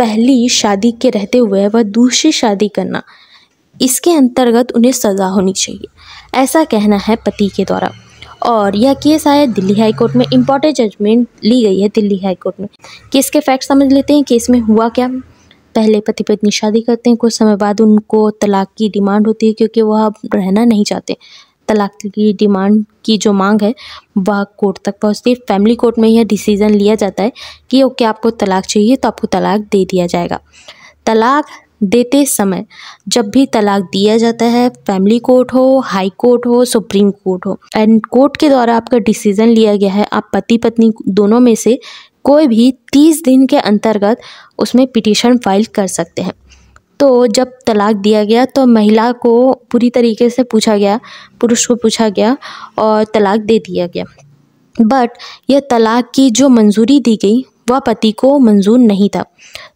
पहली शादी के रहते हुए वह दूसरी शादी करना, इसके अंतर्गत उन्हें सज़ा होनी चाहिए, ऐसा कहना है पति के द्वारा। और यह केस आया दिल्ली हाई कोर्ट में। इम्पॉर्टेंट जजमेंट ली गई है दिल्ली हाई कोर्ट में। केस के फैक्ट समझ लेते हैं। केस में हुआ क्या। पहले पति पत्नी शादी करते हैं, कुछ समय बाद उनको तलाक की डिमांड होती है क्योंकि वह अब रहना नहीं चाहते। तलाक की डिमांड की जो मांग है वह कोर्ट तक पहुंचती है। फैमिली कोर्ट में यह डिसीजन लिया जाता है कि ओके आपको तलाक चाहिए तो आपको तलाक दे दिया जाएगा। तलाक देते समय जब भी तलाक दिया जाता है, फैमिली कोर्ट हो, हाई कोर्ट हो, सुप्रीम कोर्ट हो, एंड कोर्ट के द्वारा आपका डिसीजन लिया गया है, आप पति पत्नी दोनों में से कोई भी 30 दिन के अंतर्गत उसमें पिटीशन फाइल कर सकते हैं। तो जब तलाक दिया गया तो महिला को पूरी तरीके से पूछा गया, पुरुष को पूछा गया और तलाक दे दिया गया। बट यह तलाक की जो मंजूरी दी गई वह पति को मंजूर नहीं था।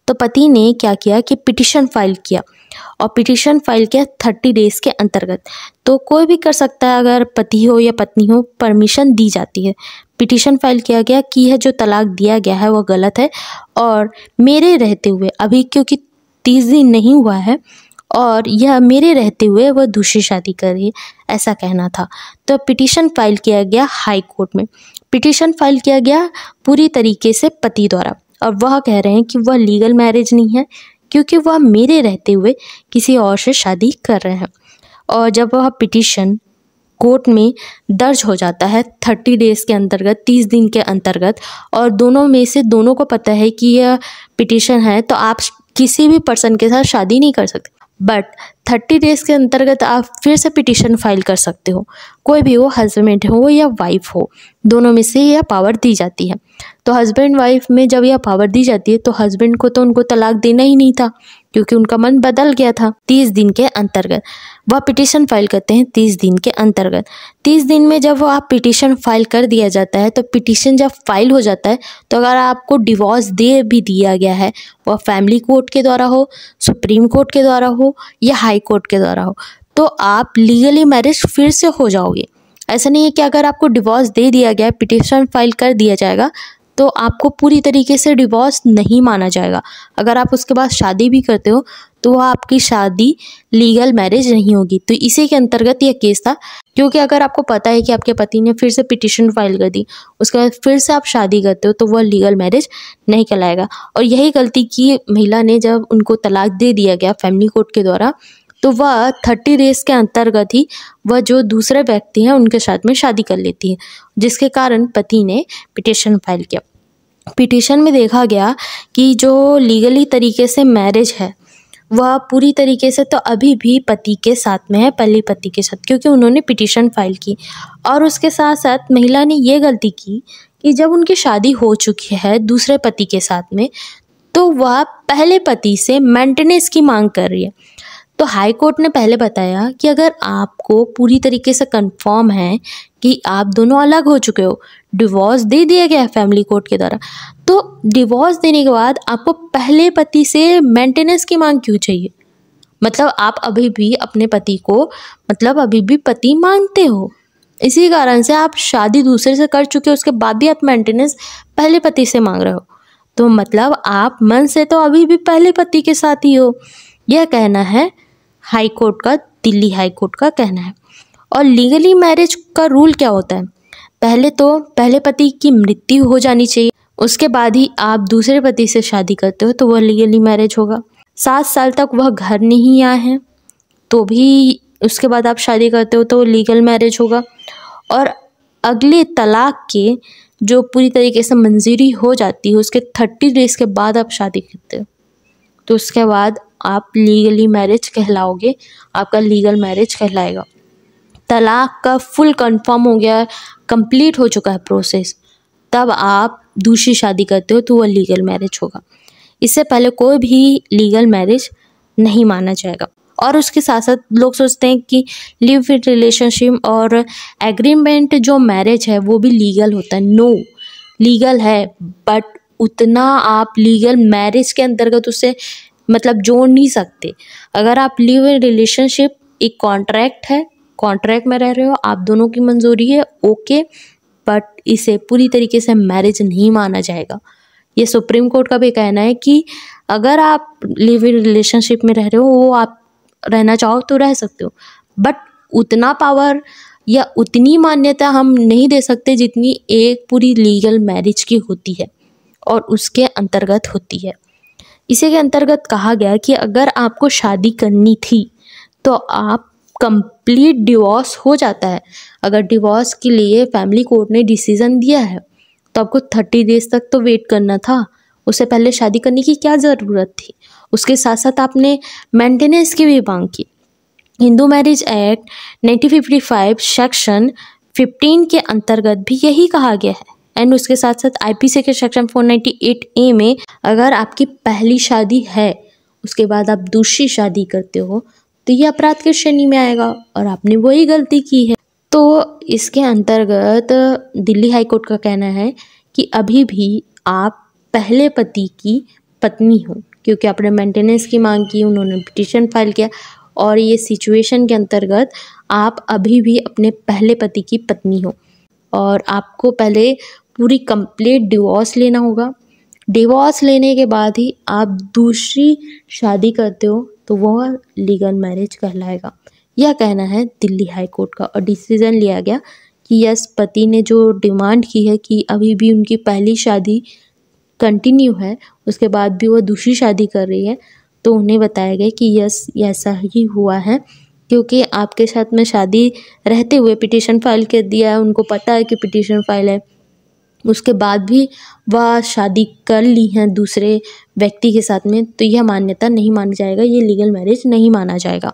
तो पति ने क्या किया कि पिटीशन फाइल किया, और पिटीशन फाइल किया 30 डेज़ के अंतर्गत। तो कोई भी कर सकता है, अगर पति हो या पत्नी हो, परमिशन दी जाती है। पिटीशन फाइल किया गया कि यह जो तलाक दिया गया है वह गलत है, और मेरे रहते हुए, अभी क्योंकि 30 दिन नहीं हुआ है और यह मेरे रहते हुए वह दूसरी शादी कर रही है, ऐसा कहना था। तो पिटीशन फाइल किया गया हाई कोर्ट में। पिटीशन फाइल किया गया पूरी तरीके से पति द्वारा, और वह कह रहे हैं कि वह लीगल मैरिज नहीं है क्योंकि वह मेरे रहते हुए किसी और से शादी कर रहे हैं। और जब वह पिटीशन कोर्ट में दर्ज हो जाता है 30 डेज़ के अंतर्गत, 30 दिन के अंतर्गत, और दोनों में से दोनों को पता है कि यह पिटीशन है, तो आप किसी भी पर्सन के साथ शादी नहीं कर सकते। बट 30 डेज़ के अंतर्गत आप फिर से पिटीशन फाइल कर सकते हो। कोई भी हो, हस्बैंड हो या वाइफ हो, दोनों में से यह पावर दी जाती है। तो हस्बैंड वाइफ में जब यह पावर दी जाती है तो हस्बैंड को तो उनको तलाक देना ही नहीं था क्योंकि उनका मन बदल गया था। 30 दिन के अंतर्गत वह पिटीशन फाइल करते हैं। 30 दिन के अंतर्गत 30 दिन में जब वो आप पिटीशन फाइल कर दिया जाता है, तो पिटीशन जब फाइल हो जाता है तो अगर आपको डिवोर्स दे भी दिया गया है, वह फैमिली कोर्ट के द्वारा हो, सुप्रीम कोर्ट के द्वारा हो या हाई कोर्ट के द्वारा हो, तो आप लीगली मैरिज फिर से हो जाओगे। ऐसा नहीं है कि अगर आपको डिवोर्स दे दिया गया है, पिटीशन फाइल कर दिया जाएगा, तो आपको पूरी तरीके से डिवोर्स नहीं माना जाएगा। अगर आप उसके बाद शादी भी करते हो तो वह आपकी शादी लीगल मैरिज नहीं होगी। तो इसी के अंतर्गत यह केस था, क्योंकि अगर आपको पता है कि आपके पति ने फिर से पिटीशन फाइल कर दी, उसके बाद फिर से आप शादी करते हो, तो वह लीगल मैरिज नहीं कहलाएगा। और यही गलती की महिला ने जब उनको तलाक दे दिया गया फैमिली कोर्ट के द्वारा, तो वह 30 डेज़ के अंतर्गत ही वह जो दूसरे व्यक्ति हैं उनके साथ में शादी कर लेती है, जिसके कारण पति ने पिटीशन फाइल किया। पिटीशन में देखा गया कि जो लीगली तरीके से मैरिज है वह पूरी तरीके से तो अभी भी पति के साथ में है, पहले पति के साथ, क्योंकि उन्होंने पिटीशन फाइल की। और उसके साथ साथ महिला ने ये गलती की कि जब उनकी शादी हो चुकी है दूसरे पति के साथ में, तो वह पहले पति से मेंटेनेंस की मांग कर रही है। तो हाई कोर्ट ने पहले बताया कि अगर आपको पूरी तरीके से कंफर्म है कि आप दोनों अलग हो चुके हो, डिवोर्स दे दिया गया है फैमिली कोर्ट के द्वारा, तो डिवोर्स देने के बाद आपको पहले पति से मेंटेनेंस की मांग क्यों चाहिए? मतलब आप अभी भी अपने पति को अभी भी पति मानते हो। इसी कारण से आप शादी दूसरे से कर चुके हो, उसके बाद भी आप मेंटेनेंस पहले पति से मांग रहे हो। तो मतलब आप मन से तो अभी भी पहले पति के साथ ही हो। यह कहना है हाई कोर्ट का, दिल्ली हाई कोर्ट का कहना है। और लीगली मैरिज का रूल क्या होता है? पहले तो पहले पति की मृत्यु हो जानी चाहिए, उसके बाद ही आप दूसरे पति से शादी करते हो तो वह लीगली मैरिज होगा। 7 साल तक वह घर नहीं आए हैं तो भी उसके बाद आप शादी करते हो तो लीगल मैरिज होगा। और अगले तलाक के जो पूरी तरीके से मंजूरी हो जाती है उसके 30 डेज़ के बाद आप शादी करते हो, तो उसके बाद आप लीगली मैरिज कहलाओगे, आपका लीगल मैरिज कहलाएगा। तलाक का फुल कंफर्म हो गया, कंप्लीट हो चुका है प्रोसेस, तब आप दूसरी शादी करते हो तो वह लीगल मैरिज होगा। इससे पहले कोई भी लीगल मैरिज नहीं माना जाएगा। और उसके साथ साथ लोग सोचते हैं कि लिव इन रिलेशनशिप और एग्रीमेंट जो मैरिज है वो भी लीगल होता है। नो, लीगल है बट उतना आप लीगल मैरिज के अंतर्गत उसे जोड़ नहीं सकते। अगर आप लिव इन रिलेशनशिप, एक कॉन्ट्रैक्ट है, कॉन्ट्रैक्ट में रह रहे हो, आप दोनों की मंजूरी है, ओके, बट इसे पूरी तरीके से मैरिज नहीं माना जाएगा ये सुप्रीम कोर्ट का भी कहना है कि अगर आप लिव इन रिलेशनशिप में रह रहे हो, वो आप रहना चाहो तो रह सकते हो, बट उतना पावर या उतनी मान्यता हम नहीं दे सकते जितनी एक पूरी लीगल मैरिज की होती है और उसके अंतर्गत होती है। इसी के अंतर्गत कहा गया कि अगर आपको शादी करनी थी तो आप कंप्लीट डिवोर्स हो जाता है। अगर डिवोर्स के लिए फैमिली कोर्ट ने डिसीजन दिया है तो आपको 30 डेज तक तो वेट करना था, उससे पहले शादी करने की क्या ज़रूरत थी। उसके साथ साथ आपने मेंटेनेंस की भी मांग की। हिंदू मैरिज एक्ट 1955 सेक्शन 15 के अंतर्गत भी यही कहा गया है। एंड उसके साथ साथ आईपीसी के सेक्शन 498A में अगर आपकी पहली शादी है उसके बाद आप दूसरी शादी करते हो तो ये अपराध की श्रेणी में आएगा और आपने वही गलती की है। तो इसके अंतर्गत दिल्ली हाई कोर्ट का कहना है कि अभी भी आप पहले पति की पत्नी हो, क्योंकि आपने मेंटेनेंस की मांग की, उन्होंने पिटीशन फाइल किया, और ये सिचुएशन के अंतर्गत आप अभी भी अपने पहले पति की पत्नी हो और आपको पहले पूरी कंप्लीट डिवोर्स लेना होगा। डिवोर्स लेने के बाद ही आप दूसरी शादी करते हो तो वह लीगल मैरिज कहलाएगा। यह कहना है दिल्ली हाई कोर्ट का, और डिसीजन लिया गया कि यस, पति ने जो डिमांड की है कि अभी भी उनकी पहली शादी कंटिन्यू है, उसके बाद भी वो दूसरी शादी कर रही है, तो उन्हें बताया गया कि यस, ऐसा ही हुआ है, क्योंकि आपके साथ में शादी रहते हुए पिटीशन फाइल कर दिया है, उनको पता है कि पिटीशन फाइल है, उसके बाद भी वह शादी कर ली है दूसरे व्यक्ति के साथ में, तो यह मान्यता नहीं माना जाएगा, ये लीगल मैरिज नहीं माना जाएगा।